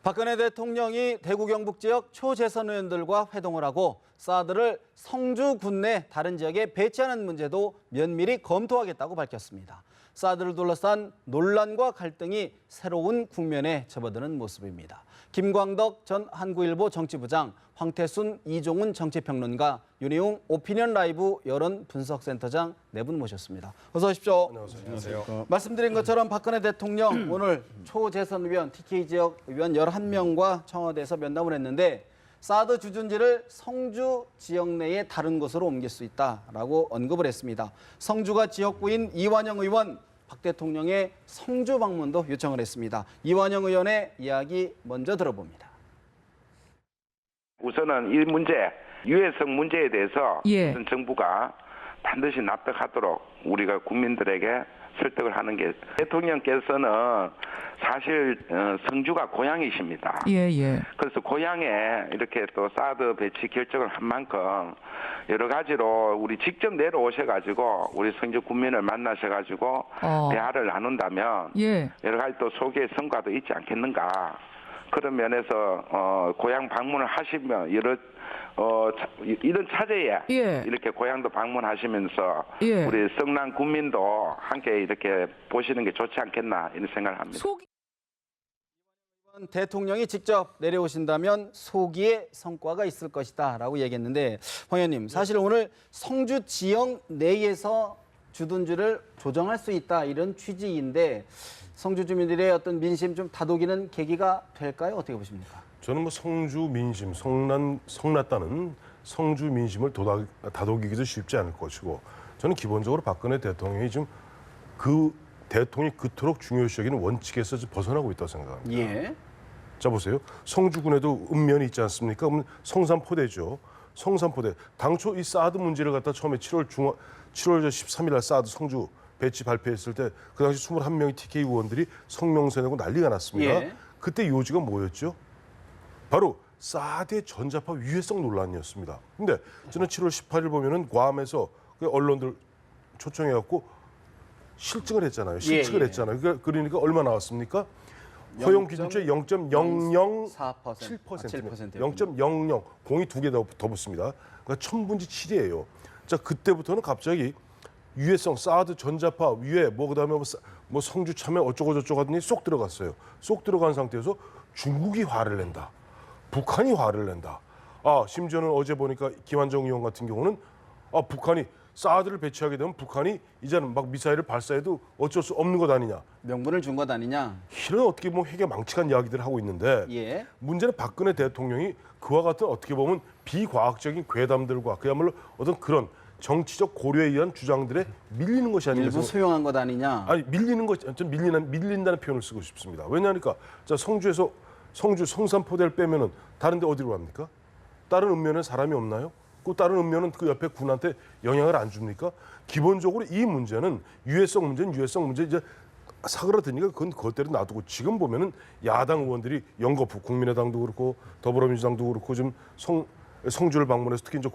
박근혜 대통령이 대구 경북 지역 초재선 의원들과 회동을 하고 사드를 성주 군내 다른 지역에 배치하는 문제도 면밀히 검토하겠다고 밝혔습니다. 사드를 둘러싼 논란과 갈등이 새로운 국면에 접어드는 모습입니다. 김광덕 전 한국일보 정치부장, 황태순, 이종훈 정치평론가, 윤희웅 오피니언 라이브 여론분석센터장 네 분 모셨습니다. 어서 오십시오. 안녕하세요. 말씀드린 것처럼 박근혜 대통령 오늘 초재선 의원, TK 지역 의원 11명과 청와대에서 면담을 했는데 사드 주둔지를 성주 지역 내의 다른 곳으로 옮길 수 있다라고 언급을 했습니다. 성주가 지역구인 이완영 의원, 박 대통령의 성주 방문도 요청을 했습니다. 이완영 의원의 이야기 먼저 들어봅니다. 우선은 이 문제, 유해성 문제에 대해서 정부가 반드시 납득하도록 우리가 국민들에게 설득을 하는 게, 대통령께서는 사실 성주가 고향이십니다. 그래서 고향에 이렇게 또 사드 배치 결정을 한 만큼 여러 가지로 우리 직접 내려오셔가지고 우리 성주 국민을 만나셔가지고 대화를 나눈다면 여러 가지 또 소개의 성과도 있지 않겠는가. 그런 면에서 고향 방문을 하시면 이런 차제에 이렇게 고향도 방문하시면서 우리 성남 국민도 함께 이렇게 보시는 게 좋지 않겠나 이런 생각을 합니다. 대통령이 직접 내려오신다면 소기의 성과가 있을 것이다라고 얘기했는데, 황 의원님, 사실 오늘 성주 지역 내에서 주둔지를 조정할 수 있다 이런 취지인데 성주 주민들의 어떤 민심 좀 다독이는 계기가 될까요? 어떻게 보십니까? 저는 뭐 성주 민심, 성났다는 성주 민심을 다독이기도 쉽지 않을 것이고, 저는 기본적으로 박근혜 대통령이 지금 그 대통령이 그토록 중요시 여기는 원칙에서 벗어나고 있다고 생각합니다. 자 보세요. 성주군에도 읍면이 있지 않습니까? 그러면 성산포대죠. 성산포대. 당초 이 사드 문제를 갖다 처음에 7월 13일 날 사드 성주 배치 발표했을 때 그 당시 21명의 TK 의원들이 성명서 내고 난리가 났습니다. 그때 요지가 뭐였죠? 바로 사드의 전자파 위해성 논란이었습니다. 근데 저는 7월 18일 보면은 괌에서 그 언론들 초청해갖고 실증을 했잖아요. 실측을 했잖아요. 그러니까 얼마 나왔습니까? 허용 기준치의 0.007%, 0.00, 공이 두 개 더 붙습니다. 그러니까 천분지 7이에요. 자, 그때부터는 갑자기 유해성, 사드, 전자파, 위해, 그다음에 뭐 성주 참여 어쩌고 저쩌고 하더니 쏙 들어갔어요. 쏙 들어간 상태에서 중국이 화를 낸다. 북한이 화를 낸다. 심지어는 어제 보니까 김한정 의원 같은 경우는 북한이 사드를 배치하게 되면 북한이 이제는 막 미사일을 발사해도 어쩔 수 없는 것 아니냐. 명분을 준 것 아니냐. 이런 어떻게 보면 회계 망측한 이야기들을 하고 있는데 문제는 박근혜 대통령이 그와 같은 어떻게 보면 비과학적인 괴담들과 그야말로 어떤 그런 정치적 고려에 의한 주장들에 밀리는 것이 아닌가. 일부 수용한 것 아니냐. 아니 밀리는 것, 좀 밀린다는 표현을 쓰고 싶습니다. 왜냐하니까 자 성주 성산포대를 빼면은 다른데 어디로 갑니까? 다른 읍면에 사람이 없나요? 그 다른 읍면은 그 옆에 군한테 영향을 안 줍니까? 기본적으로 이 문제는 유해성 문제 이제 사그라드니까 그건 그것대로 놔두고, 지금 보면은 야당 의원들이 영거푸 국민의당도 그렇고 더불어민주당도 그렇고 좀 성주를 방문해서 특히 이제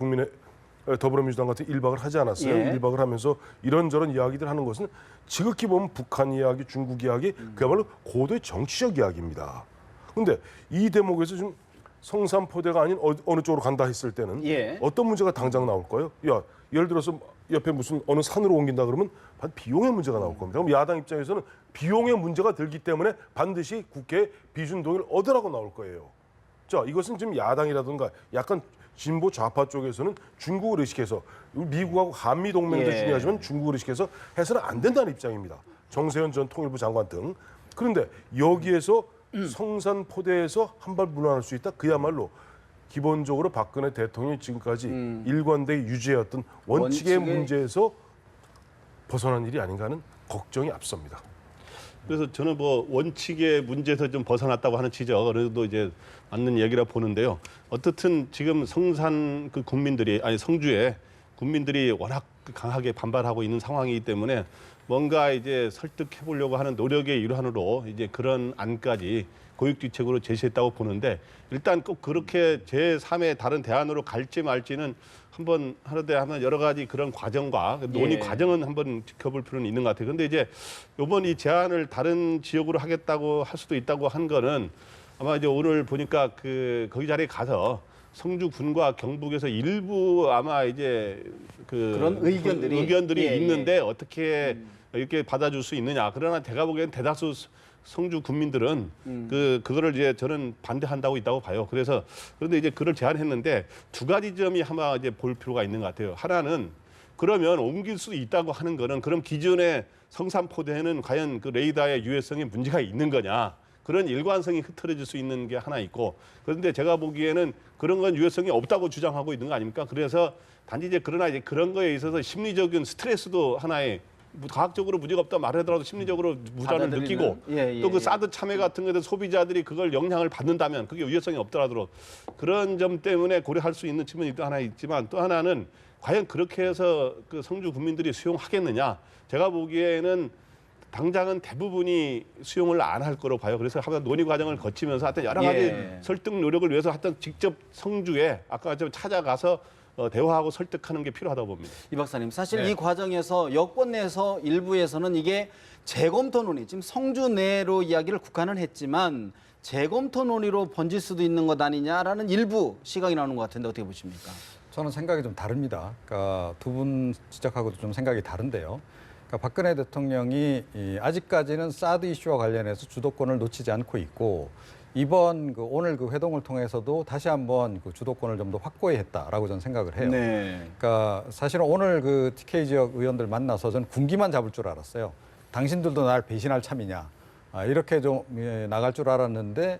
더불어민주당 같은 1박을 하지 않았어요. 1박을 하면서 이런저런 이야기들 하는 것은 지극히 보면 북한 이야기, 중국 이야기, 그야말로 고도의 정치적 이야기입니다. 그런데 이 대목에서 좀 성산포대가 아닌 어느 쪽으로 간다 했을 때는 어떤 문제가 당장 나올까요? 예를 들어서 옆에 무슨 어느 산으로 옮긴다 그러면 비용의 문제가 나올 겁니다. 그럼 야당 입장에서는 비용의 문제가 들기 때문에 반드시 국회에 비준 동의를 얻으라고 나올 거예요. 자, 이것은 지금 야당이라든가 약간 진보 좌파 쪽에서는 중국을 의식해서, 미국하고 한미 동맹도 중요하지만 중국을 의식해서 해서는 안 된다는 입장입니다. 정세현 전 통일부 장관 등. 그런데 여기에서 성산포대에서 한 발 물러날 수 있다. 그야말로 기본적으로 박근혜 대통령이 지금까지 일관되게 유지해왔던 원칙의 문제에서 벗어난 일이 아닌가 하는 걱정이 앞섭니다. 그래서 저는 뭐 원칙의 문제에서 좀 벗어났다고 하는 지적, 그래도 이제 맞는 얘기라 보는데요. 어떻든 지금 성산 그 국민들이, 성주에 국민들이 워낙 강하게 반발하고 있는 상황이기 때문에 뭔가 이제 설득해 보려고 하는 노력의 일환으로 이제 그런 안까지 고육지책으로 제시했다고 보는데, 일단 꼭 그렇게 제3의 다른 대안으로 갈지 말지는 한번 하는데 여러 가지 그런 과정과 논의 과정은 한번 지켜볼 필요는 있는 것 같아요. 근데 이제 이번 이 제안을 다른 지역으로 하겠다고 할 수도 있다고 한 거는 아마 이제 오늘 보니까 거기 자리에 가서 성주군과 경북에서 일부 아마 이제 그런 의견들이 예, 있는데 어떻게 이렇게 받아줄 수 있느냐. 그러나 제가 보기엔 대다수 성주 군민들은 그거를 이제 저는 반대한다고 있다고 봐요. 그런데 이제 그걸 제안했는데 두 가지 점이 아마 이제 볼 필요가 있는 것 같아요. 하나는 그러면 옮길 수 있다고 하는 거는 그럼 기존의 성산포대는 과연 그 레이더의 유해성에 문제가 있는 거냐. 그런 일관성이 흐트러질 수 있는 게 하나 있고 그런데 제가 보기에는 그런 건 유해성이 없다고 주장하고 있는 거 아닙니까? 그래서 단지 이제 그러나 이제 그런 거에 있어서 심리적인 스트레스도 하나의 과학적으로 문제가 없다 말하더라도 심리적으로 무자를 느끼고 또 그 사드 참여 같은 것에 소비자들이 그걸 영향을 받는다면 그게 유해성이 없더라도 그런 점 때문에 고려할 수 있는 측면이 또 하나 있지만 또 하나는 과연 그렇게 해서 그 성주 국민들이 수용하겠느냐? 제가 보기에는 당장은 대부분이 수용을 안 할 거로 봐요. 그래서 하여튼 논의 과정을 거치면서 하여튼 여러 가지 설득 노력을 위해서 하여튼 직접 성주에 아까 좀 찾아가서 대화하고 설득하는 게 필요하다고 봅니다. 이 박사님, 사실 이 과정에서 여권 내에서 일부에서는 이게 재검토 논의, 지금 성주 내로 이야기를 국한은 했지만 재검토 논의로 번질 수도 있는 것 아니냐라는 일부 시각이 나오는 것 같은데 어떻게 보십니까? 저는 생각이 좀 다릅니다. 그러니까 두 분 지적하고도 좀 생각이 다른데요. 그러니까 박근혜 대통령이 아직까지는 사드 이슈와 관련해서 주도권을 놓치지 않고 있고 이번 오늘 회동을 통해서도 다시 한번 주도권을 좀 더 확고히 했다라고 저는 생각을 해요. 네. 그러니까 사실은 오늘 TK 지역 의원들 만나서 저는 군기만 잡을 줄 알았어요. 당신들도 날 배신할 참이냐. 이렇게 좀 나갈 줄 알았는데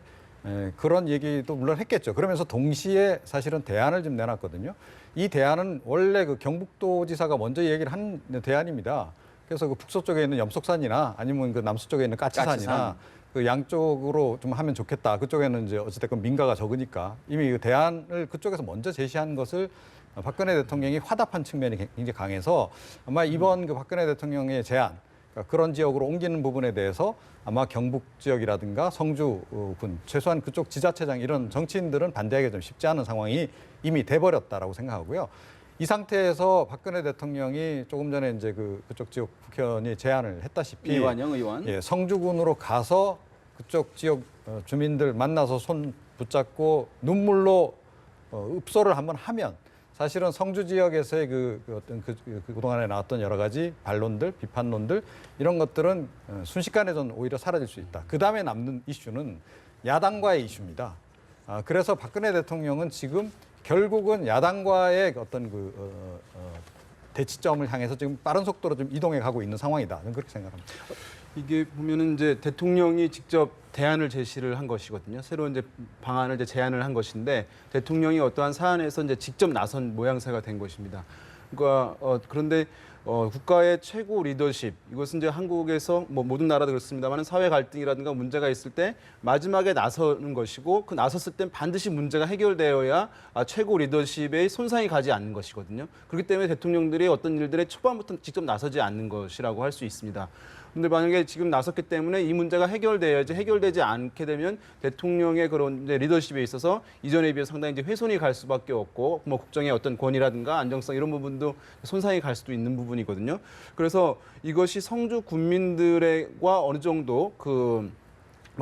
그런 얘기도 물론 했겠죠. 그러면서 동시에 사실은 대안을 좀 내놨거든요. 이 대안은 원래 경북도지사가 먼저 얘기를 한 대안입니다. 그래서 북서쪽에 있는 염속산이나 아니면 남서쪽에 있는 까치산이나 그 양쪽으로 좀 하면 좋겠다. 그쪽에는 이제 어찌됐건 민가가 적으니까 이미 그 대안을 그쪽에서 먼저 제시한 것을 박근혜 대통령이 화답한 측면이 굉장히 강해서 아마 이번 박근혜 대통령의 제안, 그러니까 그런 지역으로 옮기는 부분에 대해서 아마 경북 지역이라든가 성주군, 최소한 그쪽 지자체장 이런 정치인들은 반대하기 좀 쉽지 않은 상황이 이미 돼버렸다라고 생각하고요. 이 상태에서 박근혜 대통령이 조금 전에 이제 그쪽 지역 국회의원이 제안을 했다시피 이완영 의원, 성주군으로 가서 그쪽 지역 주민들 만나서 손 붙잡고 눈물로 읍소를 한번 하면 사실은 성주 지역에서의 그동안에 나왔던 여러 가지 반론들, 비판론들 이런 것들은 순식간에 전 오히려 사라질 수 있다. 그 다음에 남는 이슈는 야당과의 이슈입니다. 그래서 박근혜 대통령은 지금 결국은 야당과의 어떤 대치점을 향해서 지금 빠른 속도로 좀 이동해 가고 있는 상황이다. 저는 그렇게 생각합니다. 이게 보면은 이제 대통령이 직접 대안을 제시를 한 것이거든요. 새로운 이제 방안을 이제 제안을 한 것인데 대통령이 어떠한 사안에서 이제 직접 나선 모양새가 된 것입니다. 그러니까 그런데 국가의 최고 리더십, 이것은 이제 한국에서 모든 나라도 그렇습니다만 사회 갈등이라든가 문제가 있을 때 마지막에 나서는 것이고 그 나섰을 땐 반드시 문제가 해결되어야 최고 리더십의 손상이 가지 않는 것이거든요. 그렇기 때문에 대통령들이 어떤 일들에 초반부터 직접 나서지 않는 것이라고 할 수 있습니다. 근데 만약에 지금 나섰기 때문에 이 문제가 해결돼야지, 해결되지 않게 되면 대통령의 그런 이제 리더십에 있어서 이전에 비해 상당히 이제 훼손이 갈 수밖에 없고 국정의 어떤 권위라든가 안정성 이런 부분도 손상이 갈 수도 있는 부분이거든요. 그래서 이것이 성주 군민들과 어느 정도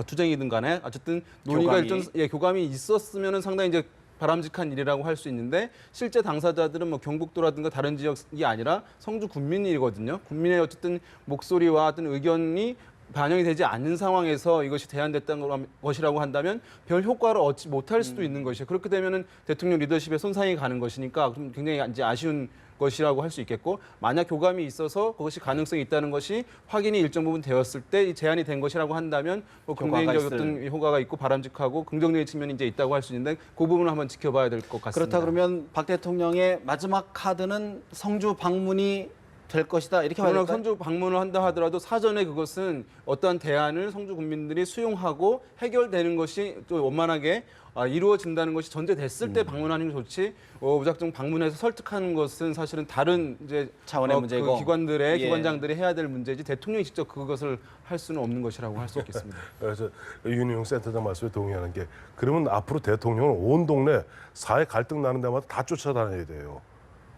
투쟁이든 간에 어쨌든 논의가 교감이 있었으면은 상당히 이제 바람직한 일이라고 할 수 있는데 실제 당사자들은 경북도라든가 다른 지역이 아니라 성주 군민이거든요. 국민의 어쨌든 목소리와 어떤 의견이 반영이 되지 않는 상황에서 이것이 대안됐던 것이라고 한다면 별 효과를 얻지 못할 수도 있는 것이에요. 그렇게 되면은 대통령 리더십에 손상이 가는 것이니까 그럼 굉장히 이제 아쉬운 것이라고 할 수 있겠고 만약 교감이 있어서 그것이 가능성이 있다는 것이 확인이 일정 부분 되었을 때 이 제안이 된 것이라고 한다면 긍정적 어떤 효과가 있고 바람직하고 긍정적인 측면이 이제 있다고 할 수 있는데 그 부분을 한번 지켜봐야 될 것 같습니다. 그렇다 그러면 박 대통령의 마지막 카드는 성주 방문이 될 것이다 이렇게 봐야 될까요? 성주 방문을 한다 하더라도 사전에 그것은 어떠한 대안을 성주 국민들이 수용하고 해결되는 것이 또 원만하게 이루어진다는 것이 전제됐을 때 방문하는 게 좋지 무작정 방문해서 설득하는 것은 사실은 다른 이제 차원의 문제고 기관장들이 해야 될 문제지 대통령이 직접 그것을 할 수는 없는 것이라고 할 수 있겠습니다. 그래서 윤희용 센터장 말씀에 동의하는 게 그러면 앞으로 대통령은 온 동네 사회 갈등 나는 데마다 다 쫓아다녀야 돼요.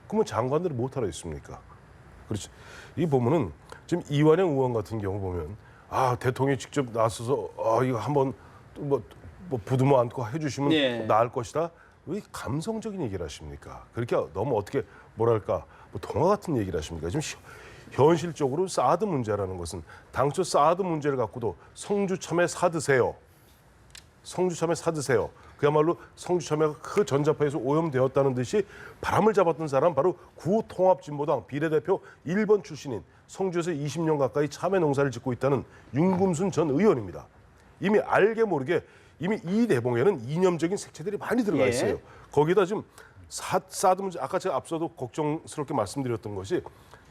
그러면 장관들이 못하러 있습니까? 그렇죠. 이 보면은 지금 이완영 의원 같은 경우 보면 대통령이 직접 나서서 이거 한번 뭐 부두모 안고 해주시면 예. 나을 것이다. 왜 감성적인 얘기를 하십니까? 그렇게 너무 어떻게 뭐랄까 뭐 동화 같은 얘기를 하십니까? 지금 현실적으로 사드 문제라는 것은 당초 사드 문제를 갖고도 성주 참외 사드세요. 성주 참외 사드세요. 그야말로 성주 참외가 그 전자파에서 오염되었다는 듯이 바람을 잡았던 사람 바로 구통합진보당 비례대표 1번 출신인 성주에서 20년 가까이 참외 농사를 짓고 있다는 윤금순 전 의원입니다. 이미 알게 모르게 이미 이 내봉에는 이념적인 색채들이 많이 들어가 있어요. 거기다 지금 사드 문제 아까 제가 앞서도 걱정스럽게 말씀드렸던 것이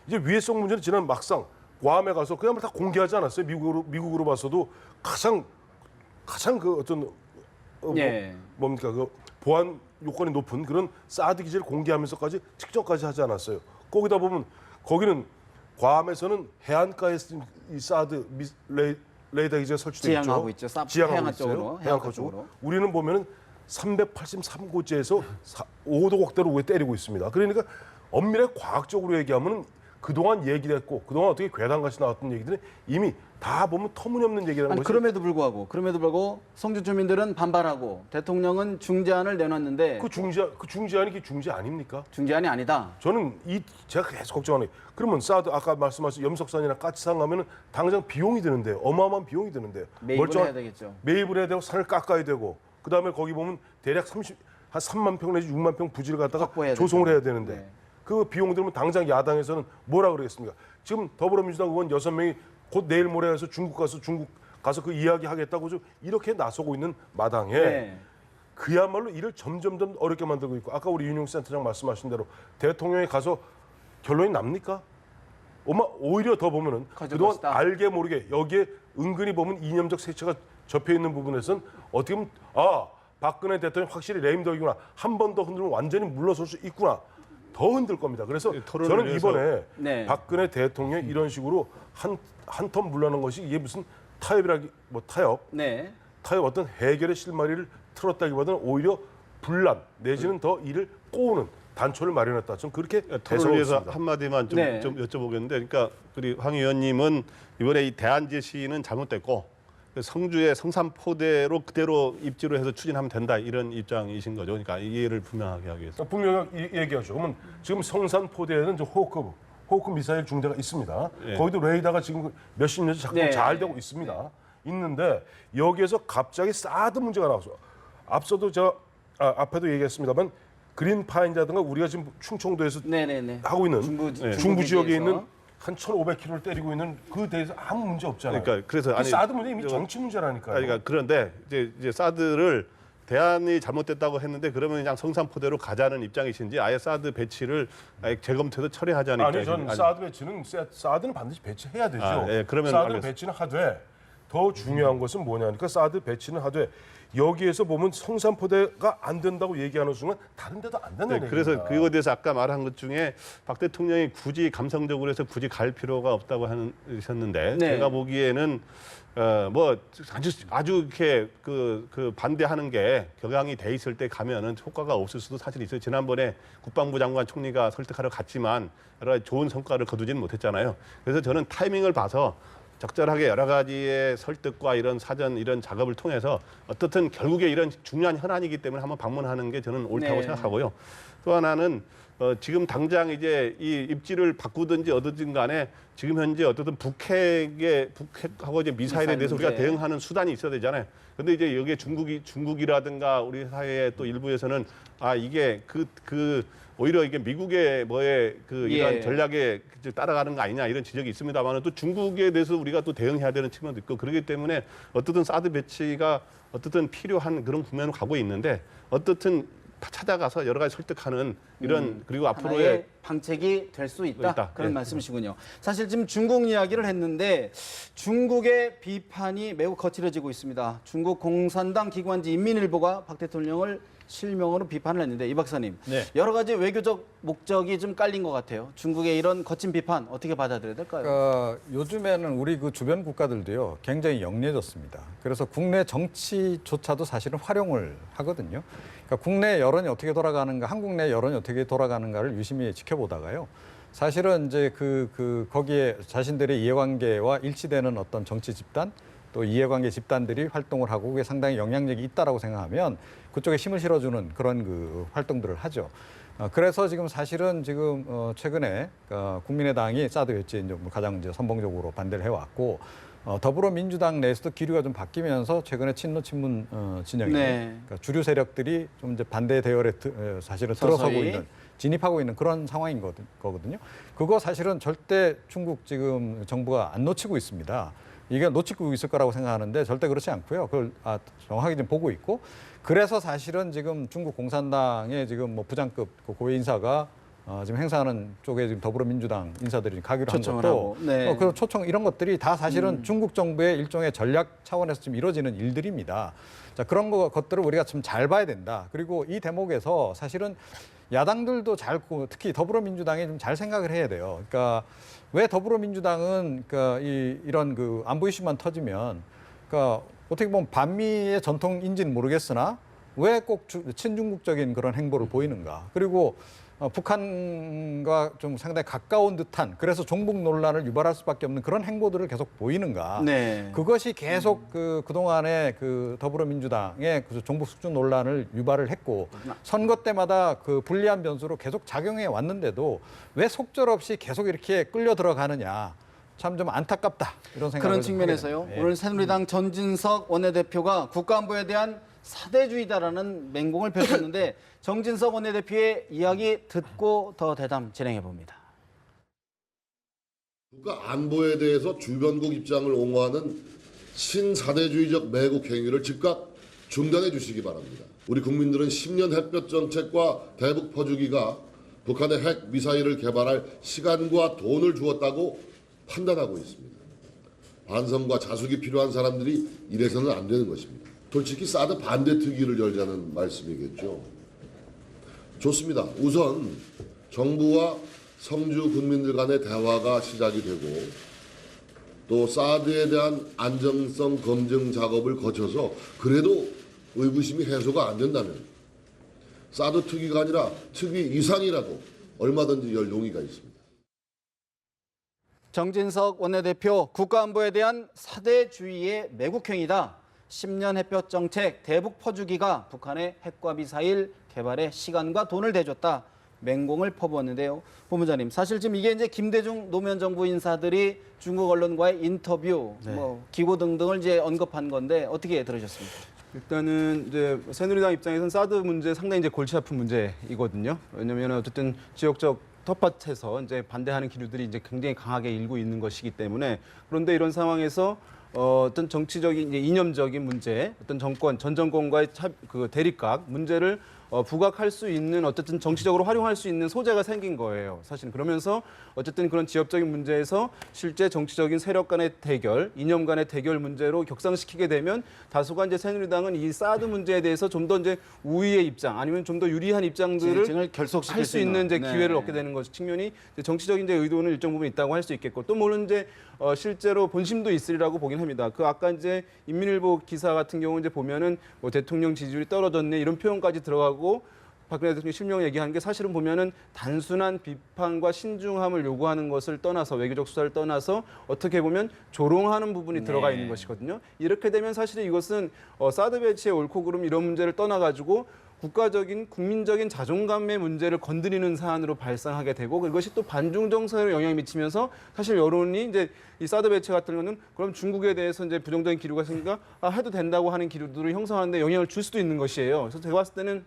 이제 위해성 문제는 지난 막상 괌에 가서 그야말로 다 공개하지 않았어요. 미국으로 봐서도 가장 그 어떤 뭡니까 그 보안 요건이 높은 그런 사드 기지를 공개하면서까지 측정까지 하지 않았어요. 거기다 보면 거기는 괌에서는 해안가에 이 사드 레이더 기지가 설치되어 있죠. 지향하고 있죠. 지향하고 해안가 있어요. 쪽으로, 해안가 쪽으로. 우리는 보면은 383곳지에서 5도 곡대로 위에 때리고 있습니다. 그러니까 엄밀하게 과학적으로 얘기하면 그동안 얘기했고 그동안 어떻게 괴담같이 나왔던 얘기들은 이미 다 보면 터무니없는 얘기라는 아니, 것이 그럼에도 불구하고 성주 주민들은 반발하고 대통령은 중재안을 내놨는데 그 중재안이 그 중재 아닙니까? 중재안이 아니다. 저는 제가 계속 걱정하는 게 그러면 사드 아까 말씀하신 염석산이나 까치산 가면은 당장 비용이 드는데 어마어마한 비용이 드는데 매입을 해야 되겠죠. 매입을 해야 되고 산을 깎아야 되고 그다음에 거기 보면 대략 한 3만 평 내지 6만 평 부지를 갖다가 확보해야 조성을 되죠. 해야 되는데 네. 그 비용 들면 당장 야당에서는 뭐라 그러겠습니까? 지금 더불어민주당 의원 6명이 곧 내일 모레 해서 중국 가서 그 이야기 하겠다고 좀 이렇게 나서고 있는 마당에 네. 그야말로 일을 점점 어렵게 만들고 있고 아까 우리 윤용 센터장 말씀하신 대로 대통령이 가서 결론이 납니까? 오히려 더 보면은 그동안 것이다. 알게 모르게 여기에 은근히 보면 이념적 색채가 접해 있는 부분에서는 어떻게 보면 박근혜 대통령 확실히 레임덕이구나. 한 번 더 흔들면 완전히 물러설 수 있구나. 더 흔들 겁니다. 그래서 저는 이번에 네. 박근혜 대통령이 이런 식으로 한 텀 물러난 것이 이게 무슨 타협 어떤 해결의 실마리를 틀었다기보다는 오히려 분란 내지는 더 이를 꼬우는 단초를 마련했다. 좀 그렇게 토론을 위해서 해석했습니다. 한마디만 좀 여쭤보겠는데, 그러니까 우리 황 의원님은 이번에 이 대안 제시는 잘못됐고 성주의 성산포대로 그대로 입지로 해서 추진하면 된다 이런 입장이신 거죠. 그러니까 이해를 분명하게 하기 위해서. 분명히 얘기하죠. 그러면 지금 성산포대에는 호크 미사일 중대가 있습니다. 거기도 레이더가 지금 몇십 년째 작동 잘 되고 있습니다. 있는데 여기에서 갑자기 사드 문제가 나와서 앞서도 제가 앞에도 얘기했습니다만 그린파인이라든가 우리가 지금 충청도에서 하고 있는 중부 지역에 있는 한 1,500km를 때리고 있는 그 대해서 아무 문제 없잖아요. 그러니까 그래서 아니 사드 문제 이미 정치 문제라니까요. 그러니까 그런데 이제 사드를 대안이 잘못됐다고 했는데 그러면 그냥 성산포대로 가자는 입장이신지 아예 사드 배치를 아예 재검토해서 처리하자는 아니 전 사드 배치는 사드는 반드시 배치해야 되죠. 그러면 사드 알겠습니다. 배치는 하되 더 중요한 것은 뭐냐니까 사드 배치는 하되 여기에서 보면 성산포대가 안 된다고 얘기하는 순간 다른 데도 안 된다는 얘기입니다. 그래서 그거에 대해서 아까 말한 것 중에 박 대통령이 굳이 감성적으로 해서 굳이 갈 필요가 없다고 하셨는데 제가 보기에는 뭐 아주 이렇게 그 반대하는 게 격양이 돼 있을 때 가면은 효과가 없을 수도 사실 있어요. 지난번에 국방부 장관 총리가 설득하러 갔지만 여러 가지 좋은 성과를 거두지는 못했잖아요. 그래서 저는 타이밍을 봐서 적절하게 여러 가지의 설득과 이런 사전 이런 작업을 통해서 어떻든 결국에 이런 중요한 현안이기 때문에 한번 방문하는 게 저는 옳다고 생각하고요. 또 하나는 지금 당장 이제 이 입지를 바꾸든지 어떻든 간에 지금 현재 어떻든 북핵하고 이제 미사일에 대해서 우리가 대응하는 수단이 있어야 되잖아요. 근데 이제 여기에 중국이라든가 우리 사회의 또 일부에서는 이게 오히려 이게 미국의 이러한 전략에 따라가는 거 아니냐 이런 지적이 있습니다만 또 중국에 대해서 우리가 또 대응해야 되는 측면도 있고 그렇기 때문에 어떻든 사드 배치가 어떻든 필요한 그런 국면으로 가고 있는데 어떻든 찾아가서 여러 가지 설득하는 이런 그리고 앞으로의 방책이 될 수 있다. 그런 말씀이시군요. 사실 지금 중국 이야기를 했는데 중국의 비판이 매우 거칠어지고 있습니다. 중국 공산당 기관지 인민일보가 박 대통령을 실명으로 비판을 했는데 이 박사님 여러 가지 외교적 목적이 좀 깔린 것 같아요. 중국의 이런 거친 비판 어떻게 받아들여야 될까요? 요즘에는 우리 그 주변 국가들도요 굉장히 영리해졌습니다. 그래서 국내 정치조차도 사실은 활용을 하거든요. 그러니까 국내 여론이 어떻게 돌아가는가, 한국 내 여론이 어떻게 돌아가는가를 유심히 지켜보다가요. 사실은 이제 거기에 자신들의 이해관계와 일치되는 어떤 정치 집단 또 이해관계 집단들이 활동을 하고 그게 상당히 영향력이 있다라고 생각하면 그쪽에 힘을 실어주는 그런 그 활동들을 하죠. 그래서 지금 사실은 지금 최근에 국민의당이 사드 배치에 이제 가장 이제 선봉적으로 반대를 해왔고 더불어민주당 내에서도 기류가 좀 바뀌면서 최근에 친문 진영이 그러니까 주류 세력들이 좀 이제 반대 대열에 사실은 들어서고 있는 진입하고 있는 그런 상황인 거거든요. 그거 사실은 절대 중국 지금 정부가 안 놓치고 있습니다. 이게 놓치고 있을 거라고 생각하는데 절대 그렇지 않고요. 그걸 정확하게 좀 보고 있고 그래서 사실은 지금 중국 공산당의 지금 뭐 부장급 고위 인사가 지금 행사하는 쪽에 지금 더불어민주당 인사들이 가기로 한 것도 그 초청 이런 것들이 다 사실은 중국 정부의 일종의 전략 차원에서 지금 이루어지는 일들입니다. 자, 그런 것들을 우리가 좀 잘 봐야 된다. 그리고 이 대목에서 사실은 야당들도 특히 더불어민주당이 좀 잘 생각을 해야 돼요. 그러니까 왜 더불어민주당은 그러니까 이런 그 안보 이슈만 터지면 그러니까 어떻게 보면 반미의 전통인지는 모르겠으나 왜 꼭 친중국적인 그런 행보를 보이는가? 그리고 북한과 좀 상당히 가까운 듯한 그래서 종북 논란을 유발할 수밖에 없는 그런 행보들을 계속 보이는가? 그것이 계속 그동안에 그 더불어민주당의 그 종북 숙주 논란을 유발을 했고 선거 때마다 그 불리한 변수로 계속 작용해 왔는데도 왜 속절없이 계속 이렇게 끌려 들어가느냐? 참 좀 안타깝다 이런 생각을 그런 측면에서요. 오늘 새누리당 전진석 원내대표가 국가안보에 대한 사대주의다라는 맹공을 펼쳤는데 정진석 원내대표의 이야기 듣고 더 대담 진행해 봅니다. 국가 안보에 대해서 주변국 입장을 옹호하는 신사대주의적 매국 행위를 즉각 중단해 주시기 바랍니다. 우리 국민들은 10년 햇볕 정책과 대북 퍼주기가 북한의 핵 미사일을 개발할 시간과 돈을 주었다고 판단하고 있습니다. 반성과 자숙이 필요한 사람들이 이래서는 안 되는 것입니다. 솔직히 사드 반대 특위를 열자는 말씀이겠죠. 좋습니다. 우선 정부와 성주 국민들 간의 대화가 시작이 되고 또 사드에 대한 안정성 검증 작업을 거쳐서 그래도 의구심이 해소가 안 된다면 사드 특위가 아니라 특위 이상이라도 얼마든지 열 용의가 있습니다. 정진석 원내대표 국가안보에 대한 사대주의의 매국행위다. 10년 햇볕 정책 대북 퍼주기가 북한의 핵과 미사일 개발에 시간과 돈을 대줬다. 맹공을 퍼부었는데요. 본부장님, 사실 지금 이게 이제 김대중 노무현 정부 인사들이 중국 언론과의 인터뷰, 뭐 기고 등등을 이제 언급한 건데 어떻게 들으셨습니까? 일단은 이제 새누리당 입장에서는 사드 문제 상당히 이제 골치 아픈 문제이거든요. 왜냐하면 어쨌든 지역적 텃밭에서 이제 반대하는 기류들이 이제 굉장히 강하게 일고 있는 것이기 때문에 그런데 이런 상황에서 어떤 정치적인 이제 이념적인 문제, 어떤 전 정권과의 그 대립각 문제를 부각할 수 있는 어쨌든 정치적으로 활용할 수 있는 소재가 생긴 거예요. 사실은 그러면서 어쨌든 그런 지역적인 문제에서 실제 정치적인 세력 간의 대결, 이념 간의 대결 문제로 격상시키게 되면 다수가 이제 새누리당은 이 사드 문제에 대해서 좀 더 이제 우위의 입장 아니면 좀 더 유리한 입장들을 할 수 있는 이제 기회를 얻게 되는 것 측면이 이제 정치적인 이제 의도는 일정 부분 있다고 할 수 있겠고 또 물론 이제 실제로 본심도 있으리라고 보긴 합니다. 그 아까 이제 인민일보 기사 같은 경우 이제 보면은 뭐 대통령 지지율이 떨어졌네 이런 표현까지 들어가고 박근혜 대통령 실명 얘기하는 게 사실은 보면은 단순한 비판과 신중함을 요구하는 것을 떠나서 외교적 수사를 떠나서 어떻게 보면 조롱하는 부분이 들어가 있는 것이거든요. 이렇게 되면 사실 이것은 사드 배치의 옳고 그름 이런 문제를 떠나가지고 국가적인 국민적인 자존감의 문제를 건드리는 사안으로 발상하게 되고 그것이 또 반중 정서에 영향을 미치면서 사실 여론이 이제 이 사드 배치 같은 거는 그럼 중국에 대해서 이제 부정적인 기류가 생기니까 해도 된다고 하는 기류들을 형성하는 데 영향을 줄 수도 있는 것이에요. 그래서 제가 봤을 때는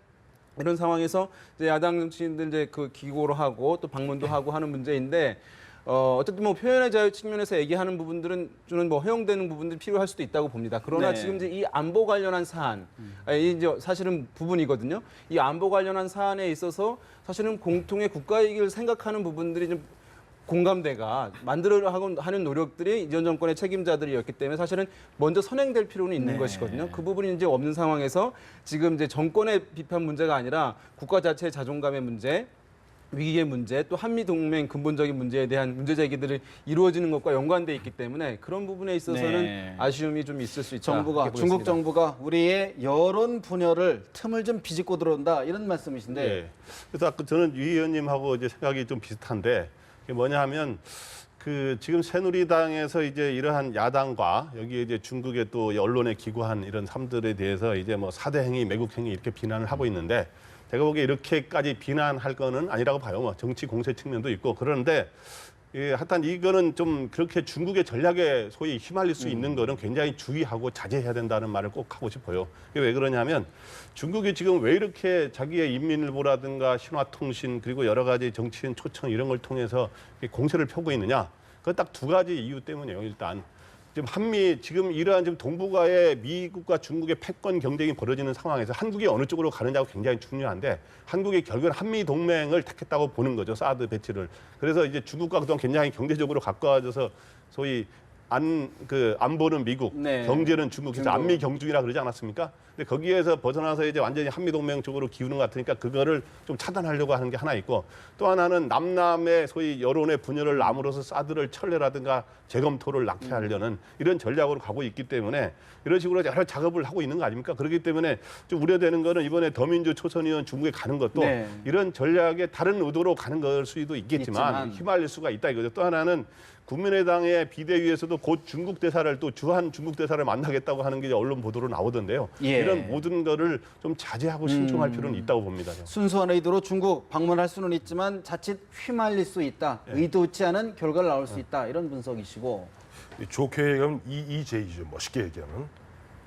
이런 상황에서 이제 야당 정치인들 이제 그 기고를 하고 또 방문도 하고 하는 문제인데 어쨌든 뭐 표현의 자유 측면에서 얘기하는 부분들은 저는 뭐 허용되는 부분들이 필요할 수도 있다고 봅니다. 그러나 지금 이제 이 안보 관련한 사안, 이 이제 사실은 부분이거든요. 이 안보 관련한 사안에 있어서 사실은 공통의 국가 이익을 생각하는 부분들이 좀 공감대가 만들어 하는 노력들이 이전 정권의 책임자들이었기 때문에 사실은 먼저 선행될 필요는 있는 것이거든요. 그 부분이 이제 없는 상황에서 지금 이제 정권의 비판 문제가 아니라 국가 자체의 자존감의 문제, 위기의 문제, 또 한미 동맹 근본적인 문제에 대한 문제 제기들이 이루어지는 것과 연관돼 있기 때문에 그런 부분에 있어서는 아쉬움이 좀 있을 수 있다. 중국 정부가 우리의 여론 분열을 틈을 좀 비집고 들어온다 이런 말씀이신데. 네. 그래서 아까 저는 유 의원님하고 이제 생각이 좀 비슷한데 그게 뭐냐 하면 지금 새누리당에서 이제 이러한 야당과 여기에 이제 중국의 또 언론에 기고한 이런 삶들에 대해서 이제 뭐 사대 행위, 매국 행위 이렇게 비난을 하고 있는데 제가 보기에 이렇게까지 비난할 거는 아니라고 봐요. 뭐 정치 공세 측면도 있고 그러는데 하여튼 이거는 좀 그렇게 중국의 전략에 소위 휘말릴 수 있는 거는 굉장히 주의하고 자제해야 된다는 말을 꼭 하고 싶어요. 이게 왜 그러냐면 중국이 지금 왜 이렇게 자기의 인민일보라든가 신화통신 그리고 여러 가지 정치인 초청 이런 걸 통해서 공세를 펴고 있느냐? 그건 딱 두 가지 이유 때문이에요. 일단 지금 이러한 지금 동북아의 미국과 중국의 패권 경쟁이 벌어지는 상황에서 한국이 어느 쪽으로 가느냐가 굉장히 중요한데 한국이 결국은 한미 동맹을 택했다고 보는 거죠. 사드 배치를. 그래서 이제 중국과 그동안 굉장히 경제적으로 가까워져서 소위 안 보는 미국, 네. 경제는 중국에서 안미 경중이라 그러지 않았습니까? 근데 거기에서 벗어나서 이제 완전히 한미 동맹 쪽으로 기우는 것 같으니까 그거를 좀 차단하려고 하는 게 하나 있고 또 하나는 남남의 소위 여론의 분열을 남으로써 사드를 철회라든가 재검토를 낙태하려는 이런 전략으로 가고 있기 때문에 이런 식으로 여러 작업을 하고 있는 거 아닙니까? 그렇기 때문에 좀 우려되는 거는 이번에 더민주 초선의원 중국에 가는 것도 네. 이런 전략의 다른 의도로 가는 걸 수도 있겠지만 휘말릴 수가 있다 이거죠. 또 하나는 국민의당의 비대위에서도 곧 중국 대사를 또 주한 중국 대사를 만나겠다고 하는 게 언론 보도로 나오던데요. 예. 이런 모든 거를 좀 자제하고 신중할 필요는 있다고 봅니다. 순수한 의도로 중국 방문할 수는 있지만 자칫 휘말릴 수 있다. 의도치 않은 결과를 나올 수 있다. 이런 분석이시고. 좋게 얘기하면 EEJ죠. 멋있게 얘기하면.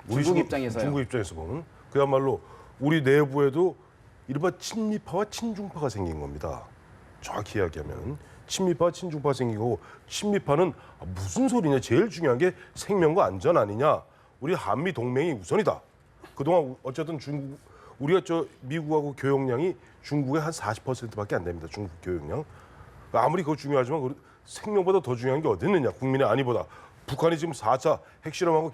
중국 입장에서요. 중국 입장에서 보면 그야말로 우리 내부에도 이른바 친미파와 친중파가 생긴 겁니다. 정확히 이야기하면. 친미파, 친중파 생기고 친미파는 무슨 소리냐. 제일 중요한 게 생명과 안전 아니냐. 우리 한미 동맹이 우선이다. 그동안 어쨌든 우리가 미국하고 교역량이 중국의 한 40%밖에 안 됩니다. 중국 교역량. 아무리 그거 중요하지만 생명보다 더 중요한 게 어디 있느냐. 국민의 안위보다. 북한이 지금 4차 핵실험하고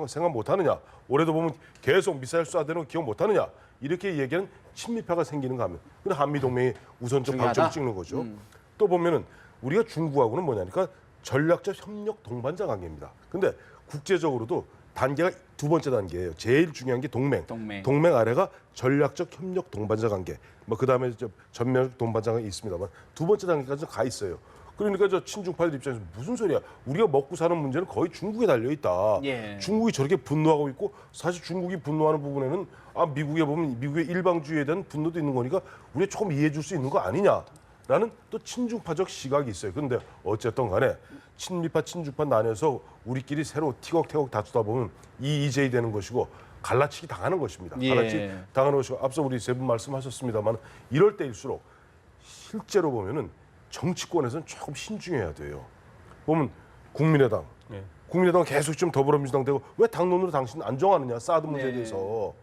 생각 못하느냐. 올해도 보면 계속 미사일 쏴대는 거 기억 못하느냐. 이렇게 얘기하는 친미파가 생기는가 하면 근데 한미 동맹이 우선적 방점을 찍는 거죠. 또 보면은 우리가 중국하고는 뭐냐니까 전략적 협력 동반자 관계입니다. 근데 국제적으로도 단계가 두 번째 단계예요. 제일 중요한 게 동맹 아래가 전략적 협력 동반자 관계. 뭐 그다음에 전면 동반자가 있습니다만 두 번째 단계까지 가 있어요. 그러니까 친중파들 입장에서 무슨 소리야. 우리가 먹고 사는 문제는 거의 중국에 달려 있다. 예. 중국이 저렇게 분노하고 있고 사실 중국이 분노하는 부분에는 미국에 보면 미국의 일방주의에 대한 분노도 있는 거니까 우리가 조금 이해해 줄 수 있는 거 아니냐라는 또 친중파적 시각이 있어요. 그런데 어쨌든 간에 친미파 친중파 나뉘어서 우리끼리 새로 티격태격 다투다 보면 EEJ 되는 것이고 갈라치기 당하는 것입니다. 예. 갈라치기 당하는 것이고 앞서 우리 세 분 말씀하셨습니다만 이럴 때일수록 실제로 보면은 정치권에서는 조금 신중해야 돼요. 보면 국민의당, 국민의당 계속 좀 더불어민주당 되고 왜 당론으로 당신 안 정하느냐 사드 문제에 대해서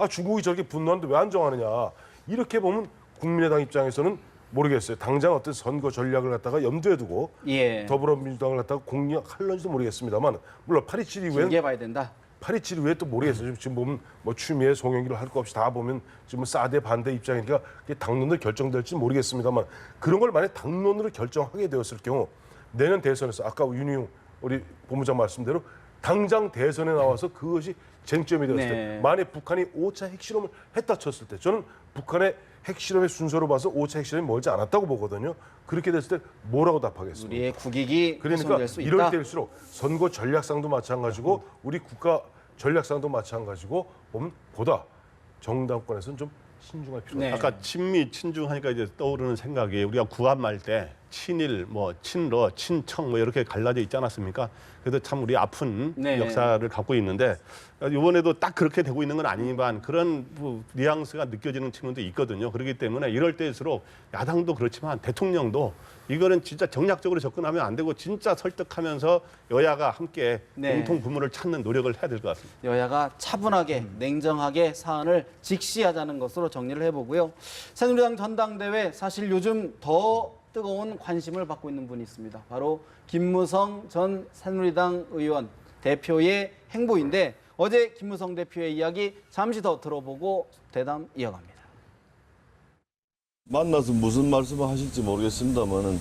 중국이 저렇게 분노하는데 왜 안 정하느냐 이렇게 보면 국민의당 입장에서는 모르겠어요. 당장 어떤 선거 전략을 갖다가 염두에 두고 더불어민주당을 갖다가 공략할런지도 모르겠습니다만 물론 8.27 이후엔 길게 봐야 된다. 8.27 이후에 또 모르겠어요. 지금 보면 뭐 추미애, 송영길 할 거 없이 다 보면 지금 사드 반대 입장이니까 그게 당론으로 결정될지 모르겠습니다만 그런 걸 만약 당론으로 결정하게 되었을 경우 내년 대선에서 아까 윤희용 우리 본부장 말씀대로 당장 대선에 나와서 그것이 쟁점이 되었을 때 만약 북한이 5차 핵실험을 했다 쳤을 때 저는 북한의 핵실험의 순서로 봐서 5차 핵실험이 멀지 않았다고 보거든요. 그렇게 됐을 때 뭐라고 답하겠습니까? 우리의 국익이 그러니까 훼손될 수 있다. 이럴 때일수록 선거 전략상도 마찬가지고 우리 국가 전략상도 마찬가지고 보면 보다 정당권에서는 좀 신중할 필요가 있다. 아까 친미, 친중하니까 이제 떠오르는 생각이 우리가 구한말 때 친일, 뭐 친러, 친청 뭐 이렇게 갈라져 있지 않았습니까? 그래도 참 우리 아픈 역사를 갖고 있는데 이번에도 딱 그렇게 되고 있는 건 아니지만 그런 뉘앙스가 느껴지는 측면도 있거든요. 그렇기 때문에 이럴 때일수록 야당도 그렇지만 대통령도 이거는 진짜 정략적으로 접근하면 안 되고 진짜 설득하면서 여야가 함께 공통 분모를 찾는 노력을 해야 될 것 같습니다. 여야가 차분하게 냉정하게 사안을 직시하자는 것으로 정리를 해보고요. 새누리당 전당대회 사실 요즘 더 뜨거운 관심을 받고 있는 분이 있습니다. 바로 김무성 전 새누리당 의원 대표의 행보인데 어제 김무성 대표의 이야기 잠시 더 들어보고 대담 이어갑니다. 만나서 무슨 말씀을 하실지 모르겠습니다만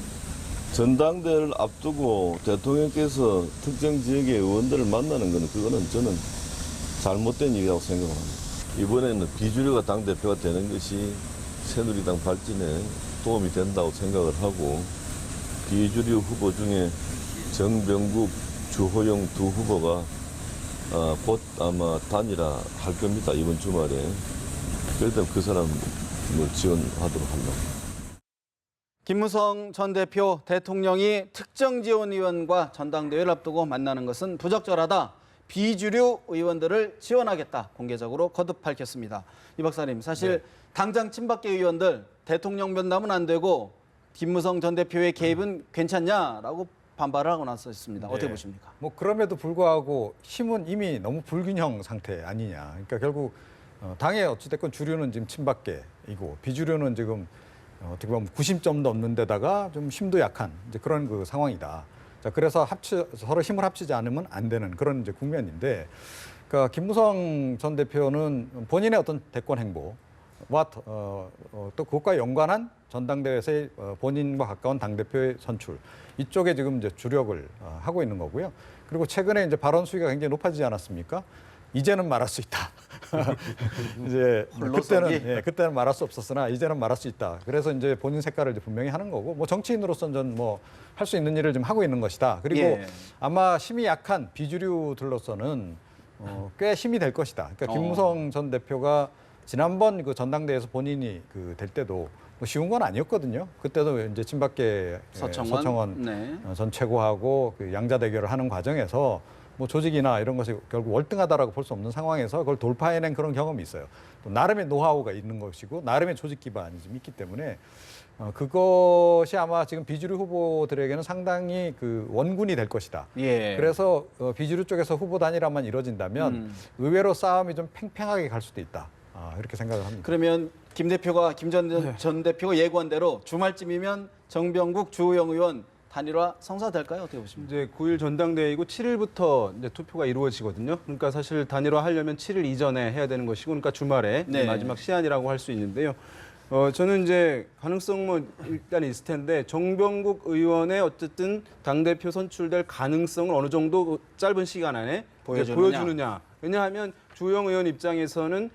전당대회를 앞두고 대통령께서 특정 지역의 의원들을 만나는 것은 그거는 저는 잘못된 일이라고 생각합니다. 이번에는 비주류가 당대표가 되는 것이 새누리당 발전에 도움이 된다고 생각을 하고 비주류 후보 중에 정병국, 주호영 두 후보가 곧 아마 단일화할 겁니다. 이번 주말에. 그래도 그 사람을 지원하도록 하려고. 김무성 전 대표 대통령이 특정 지원 의원과 전당대회를 앞두고 만나는 것은 부적절하다. 비주류 의원들을 지원하겠다. 공개적으로 거듭 밝혔습니다. 이 박사님, 사실 당장 친박계 의원들 대통령 면담은 안 되고 김무성 전 대표의 개입은 괜찮냐라고 반발을 하고 나섰습니다. 어떻게 보십니까? 뭐 그럼에도 불구하고 힘은 이미 너무 불균형 상태 아니냐. 그러니까 결국 당의 어찌됐건 주류는 지금 친박계이고 비주류는 지금 어떻게 보면 90점도 없는 데다가 좀 힘도 약한 이제 그런 그 상황이다. 자, 그래서 서로 힘을 합치지 않으면 안 되는 그런 이제 국면인데, 그러니까 김무성 전 대표는 본인의 어떤 대권 행보와 또 그것과 연관한 전당대회에서의 본인과 가까운 당대표의 선출 이쪽에 지금 이제 주력을 하고 있는 거고요. 그리고 최근에 이제 발언 수위가 굉장히 높아지지 않았습니까? 이제는 말할 수 있다. 이제 그때는 말할 수 없었으나 이제는 말할 수 있다. 그래서 이제 본인 색깔을 이제 분명히 하는 거고, 뭐 정치인으로서는 전 뭐 할 수 있는 일을 좀 하고 있는 것이다. 그리고 아마 힘이 약한 비주류들로서는 꽤 힘이 될 것이다. 그러니까 김무성 전 대표가 지난번 그 전당대회에서 본인이 그 될 때도 뭐 쉬운 건 아니었거든요. 그때도 이제 친박계 서청원 전 최고하고 그 양자 대결을 하는 과정에서 뭐 조직이나 이런 것이 결국 월등하다라고 볼 수 없는 상황에서 그걸 돌파해낸 그런 경험이 있어요. 또 나름의 노하우가 있는 것이고 나름의 조직 기반이 좀 있기 때문에 그것이 아마 지금 비주류 후보들에게는 상당히 그 원군이 될 것이다. 그래서 비주류 쪽에서 후보 단일화만 이루어진다면 의외로 싸움이 좀 팽팽하게 갈 수도 있다. 이렇게 생각을 합니다. 그러면 김 전 대표가 예고한 대로 주말쯤이면 정병국, 주호영 의원 단일화 성사될까요? 어떻게 보십니까? 이제 9일 전당대회이고 7일부터 이제 투표가 이루어지거든요. 그러니까 사실 단일화 하려면 7일 이전에 해야 되는 것이고, 그러니까 주말에 마지막 시한이라고 할 수 있는데요. 저는 이제 가능성 뭐 일단 있을 텐데 정병국 의원의 어쨌든 당대표 선출될 가능성을 어느 정도 짧은 시간 안에 보여주느냐. 왜냐하면 주호영 의원 입장에서는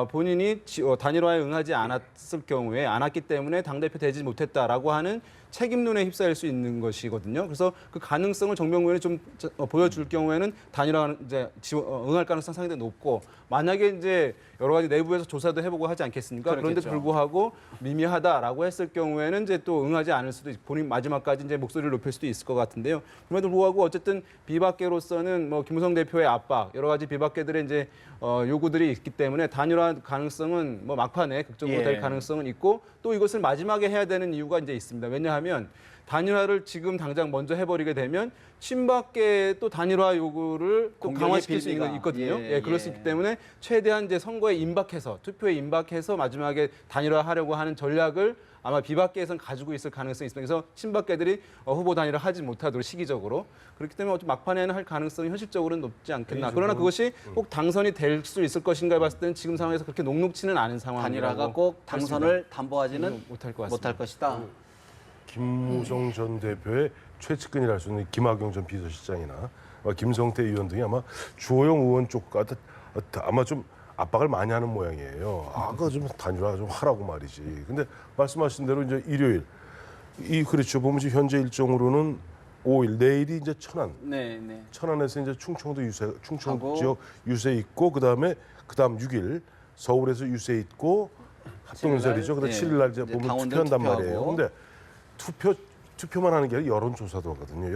본인이 단일화에 응하지 않았을 경우에 안 왔기 때문에 당대표 되지 못했다라고 하는 책임론에 휩싸일 수 있는 것이거든요. 그래서 그 가능성을 정병국 의원이 좀 보여줄 경우에는 단일화 이제 응할 가능성 상당히 높고, 만약에 이제 여러 가지 내부에서 조사도 해보고 하지 않겠습니까? 그런데 불구하고 미미하다라고 했을 경우에는 이제 또 응하지 않을 수도 있고 본인 마지막까지 이제 목소리를 높일 수도 있을 것 같은데요. 그럼에도 불구하고 어쨌든 비박계로서는 뭐 김무성 대표의 압박, 여러 가지 비박계들의 이제 요구들이 있기 때문에 단일화 가능성은 뭐 막판에 극적으로 될 가능성은 있고, 또 이것을 마지막에 해야 되는 이유가 이제 있습니다. 왜냐하면 단일화를 지금 당장 먼저 해버리게 되면 친박계 또 단일화 요구를 또 강화시킬 수 있거든요. 그럴 수 있기 때문에 최대한 이제 선거에 임박해서, 투표에 임박해서 마지막에 단일화하려고 하는 전략을 아마 비박계에서는 가지고 있을 가능성이 있습니다. 그래서 친박계들이 후보 단일화 하지 못하도록 시기적으로. 그렇기 때문에 막판에는 할 가능성이 현실적으로는 높지 않겠나. 그러나 그것이 꼭 당선이 될 수 있을 것인가 봤을 때는 지금 상황에서 그렇게 녹록치는 않은 상황이라고. 단일화가 꼭 당선을 담보하지는 못할 것이다. 김무성 전 대표의 최측근이라 할 수 있는 김학용 전 비서실장이나 김성태 의원 등이 아마 주호영 의원 쪽과 아마 좀 압박을 많이 하는 모양이에요. 아까 좀 단일화 좀 하라고 말이지. 근데 말씀하신 대로 이제 일요일 그렇죠. 보면 현재 일정으로는 5일 내일이 이제 천안. 천안에서 이제 충청 지역 유세 있고 그다음 6일 서울에서 유세 있고 합동연설이죠. 그다음 7일 날 이제 보면 투표한단 말이에요. 근데 투표만 하는 게 아니라 여론조사도 하거든요.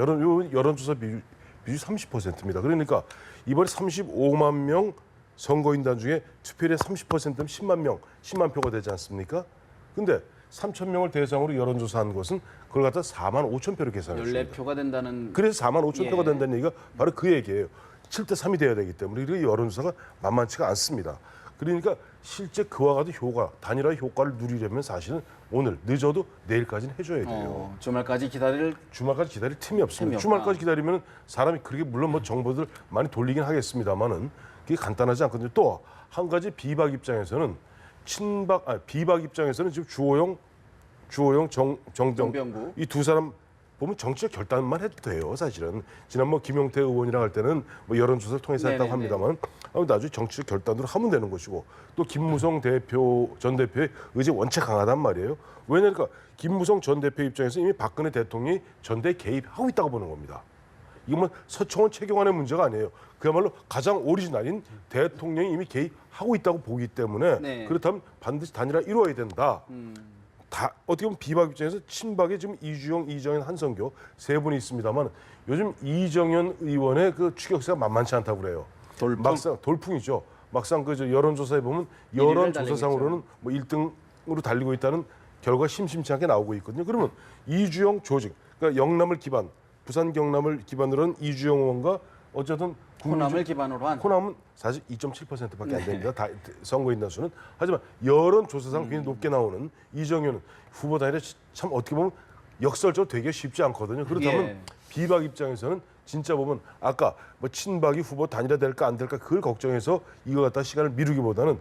여론조사 비율이 30%입니다. 그러니까 이번에 35만 명 선거인단 중에 투표율의 30%면 10만 표가 되지 않습니까? 근데 3천 명을 대상으로 여론조사한 것은 그걸 갖다 4만 5천 표로 계산했습니다. 14표가 된다는. 그래서 4만 5천 표가 된다는 얘기가 바로 그 얘기예요. 7대 3이 돼야 되기 때문에 이 여론조사가 만만치가 않습니다. 그러니까 실제 그와 같은 단일화 효과를 누리려면 사실은 오늘 늦어도 내일까지는 해줘야 돼요. 주말까지 기다릴 틈이 없습니다. 주말까지 기다리면 사람이 그렇게 물론 뭐 정보들 많이 돌리긴 하겠습니다만은 그게 간단하지 않거든요. 또 한 가지 비박 입장에서는 비박 입장에서는 지금 주호영, 정병국 이 두 사람 보면 정치적 결단만 해도 돼요. 사실은 지난 뭐 김용태 의원이랑 할 때는 뭐 여론조사를 통해서 했다고 합니다만 나중에 정치적 결단으로 하면 되는 것이고 또 김무성 전 대표의 의지 원체 강하단 말이에요. 왜냐니까 김무성 전 대표 입장에서 이미 박근혜 대통령이 전대에 개입하고 있다고 보는 겁니다. 이건 뭐 서청원 최경환의 문제가 아니에요. 그야말로 가장 오리지널인 대통령이 이미 개입하고 있다고 보기 때문에 그렇다면 반드시 단일화 이루어야 된다. 다 어떻게 보면 비박 입장에서 친박에 지금 이주영, 이정현, 한성교 세 분이 있습니다만 요즘 이정현 의원의 그 추격세가 만만치 않다고 그래요. 막상 돌풍이죠. 막상 그 여론조사에 보면 여론조사상으로는 뭐 1등으로 달리고 있다는 결과가 심심치 않게 나오고 있거든요. 그러면 이주영 조직, 그러니까 영남을 기반, 부산 경남을 기반으로 한 이주영 의원과 어쨌든 호남을 기반으로 한 호남은 사실 2.7%밖에 안 됩니다. 다 선거 인단수는. 하지만 여론조사상 굉장히 높게 나오는 이정현 후보 단일화 참 어떻게 보면 역설적으로 되게 쉽지 않거든요. 그렇다면 비박 입장에서는 진짜 보면 아까 뭐 친박이 후보 단일화 될까 안 될까 그걸 걱정해서 이거 갖다 시간을 미루기보다는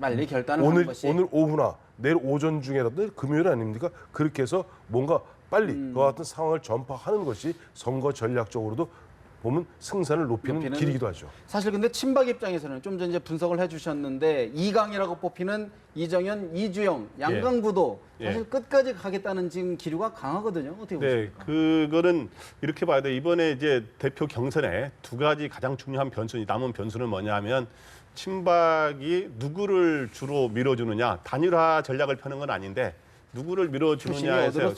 빨리 결단을 하는 것이 오늘 오후나 내일 오전 중에라도 금요일 아닙니까? 그렇게 해서 뭔가 빨리 그와 같은 상황을 전파하는 것이 선거 전략적으로도 보면 승산을 높이는 길이기도 하죠. 사실 근데 친박 입장에서는 좀 전에 분석을 해주셨는데 2강이라고 뽑히는 이정현, 이주영, 양강구도 사실 끝까지 가겠다는 지금 기류가 강하거든요. 어떻게 보십니까? 그거는 이렇게 봐야 돼. 이번에 이제 대표 경선에 두 가지 가장 중요한 변수, 남은 변수는 뭐냐면 친박이 누구를 주로 밀어주느냐, 단일화 전략을 펴는 건 아닌데 누구를 밀어주느냐에서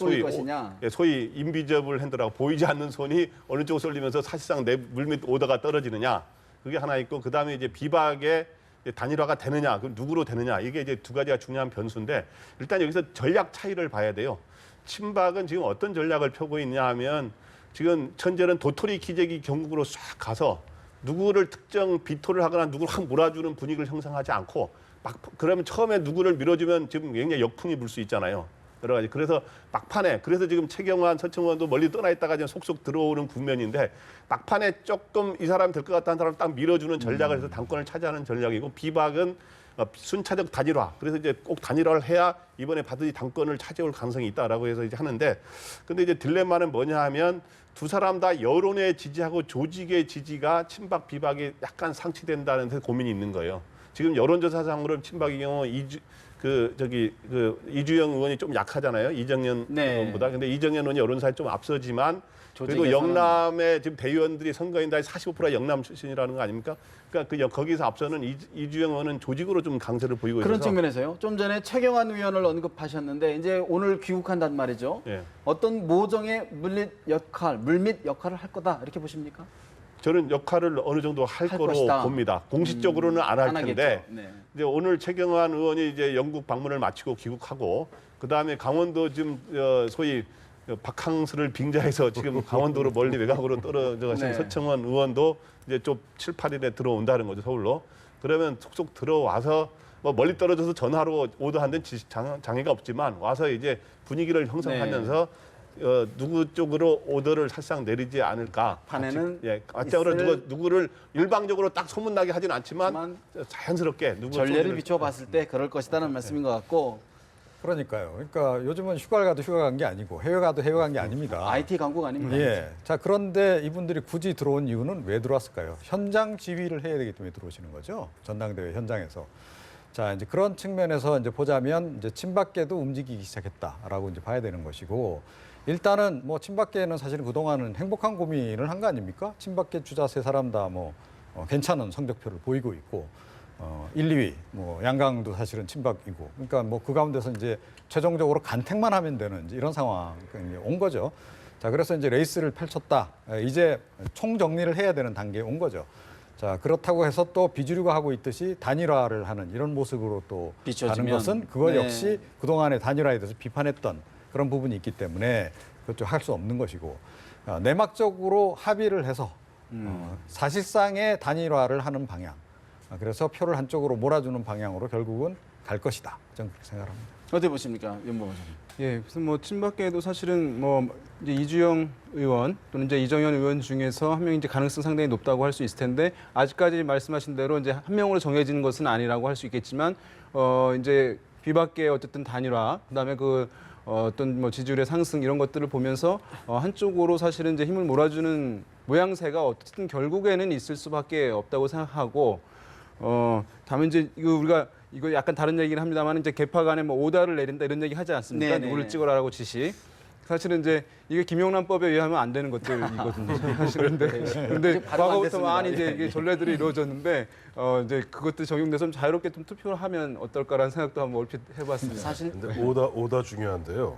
소위 인비저블 핸드라고 보이지 않는 손이 어느 쪽으로 쏠리면서 사실상 내 물밑 오더가 떨어지느냐 그게 하나 있고 그 다음에 이제 비박의 단일화가 되느냐, 그럼 누구로 되느냐 이게 이제 두 가지가 중요한 변수인데 일단 여기서 전략 차이를 봐야 돼요. 친박은 지금 어떤 전략을 펴고 있냐 하면 지금 천재는 도토리 기재기 경국으로 싹 가서 누구를 특정 비토를 하거나 누구를 확 몰아주는 분위기를 형성하지 않고 그러면 처음에 누구를 밀어주면 지금 굉장히 역풍이 불 수 있잖아요. 여러 가지. 그래서 막판에 그래서 지금 최경환, 서청원도 멀리 떠나 있다가 지금 속속 들어오는 국면인데 막판에 조금 이 사람 될 것 같다는 사람 딱 밀어주는 전략을 해서 당권을 차지하는 전략이고 비박은 순차적 단일화. 그래서 이제 꼭 단일화를 해야 이번에 받은 당권을 차지할 가능성이 있다라고 해서 이제 하는데 근데 이제 딜레마는 뭐냐 하면 두 사람 다 여론의 지지하고 조직의 지지가 친박, 비박이 약간 상치된다는 데 고민이 있는 거예요. 지금 여론조사상으로 친박의 경우 이주영 의원이 좀 약하잖아요. 이정현 의원보다. 근데 이정현 의원이 여론사에 좀 앞서지만 그리고 영남의 지금 대의원들이 선거인단이 45%가 영남 출신이라는 거 아닙니까? 그러니까 거기서 앞서는 이주영 의원은 조직으로 좀 강세를 보이고 그런 있어서 측면에서요. 좀 전에 최경환 의원을 언급하셨는데 이제 오늘 귀국한단 말이죠. 어떤 모종의 물밑 역할을 할 거다 이렇게 보십니까? 저는 역할을 어느 정도 할 거로 것이다. 봅니다. 공식적으로는 안 할 텐데 이제 오늘 최경환 의원이 이제 영국 방문을 마치고 귀국하고 그 다음에 강원도 지금 소위 바캉스를 빙자해서 지금 강원도로 멀리 외곽으로 떨어져 가신 서청원 의원도 이제 좀 7, 8일에 들어온다는 거죠, 서울로. 그러면 속속 들어와서 뭐 멀리 떨어져서 전화로 오더한 데는 장애가 없지만 와서 이제 분위기를 형성하면서 누구 쪽으로 오더를 살짝 내리지 않을까. 판에는 가짜로 누구를 일방적으로 딱 소문나게 하진 않지만 자연스럽게 전례를 비춰봤을 때 그럴 것이라는 말씀인 것 같고. 그러니까요. 그러니까 요즘은 휴가를 가도 휴가 간 게 아니고 해외 가도 해외 간 게 아닙니다. IT 강국 아닙니까? 예. 자, 그런데 이분들이 굳이 들어온 이유는 왜 들어왔을까요? 현장 지휘를 해야 되기 때문에 들어오시는 거죠. 전당대회 현장에서. 자, 이제 그런 측면에서 이제 보자면 이제 친박계도 움직이기 시작했다라고 이제 봐야 되는 것이고 일단은 뭐 친박계는 사실은 그동안은 행복한 고민을 한 거 아닙니까? 친박계 주자 세 사람 다 뭐 괜찮은 성적표를 보이고 있고 1, 2위 뭐 양강도 사실은 친박이고 그러니까 뭐 그 가운데서 이제 최종적으로 간택만 하면 되는 이제 이런 상황이 온 거죠. 자, 그래서 이제 레이스를 펼쳤다. 이제 총정리를 해야 되는 단계에 온 거죠. 자, 그렇다고 해서 또 비주류가 하고 있듯이 단일화를 하는 이런 모습으로 또 가는 것은 그거 역시 그동안의 단일화에 대해서 비판했던 그런 부분이 있기 때문에 그것도 할 수 없는 것이고 내막적으로 합의를 해서 사실상의 단일화를 하는 방향 그래서 표를 한쪽으로 몰아주는 방향으로 결국은 갈 것이다. 저는 그렇게 생각합니다. 어떻게 보십니까, 윤봉호 선생님? 예, 그래서 뭐 친박계도 사실은 뭐 이제 이주영 의원 또는 이제 이정현 의원 중에서 한 명이 이제 가능성 상당히 높다고 할 수 있을 텐데 아직까지 말씀하신 대로 이제 한 명으로 정해지는 것은 아니라고 할 수 있겠지만 이제 비박계 어쨌든 단일화 그다음에 어떤 뭐 지지율의 상승 이런 것들을 보면서 한쪽으로 사실은 이제 힘을 몰아주는 모양새가 어쨌든 결국에는 있을 수밖에 없다고 생각하고 다만 이제 이거 약간 다른 얘기를 합니다만 이제 개파 간에 뭐 오다를 내린다 이런 얘기 하지 않습니까? 네네. 누구를 찍어라라고 지시. 사실은 이제 이게 김용란법에 의하면 안 되는 것들이거든요. 사실은 근데 과거부터 많이 이제 이게 전례들이 이루어졌는데 이제 그것도 적용돼서 자유롭게 좀 투표를 하면 어떨까라는 생각도 한번 얼핏 해봤습니다. 사실 근데 오다 중요한데요.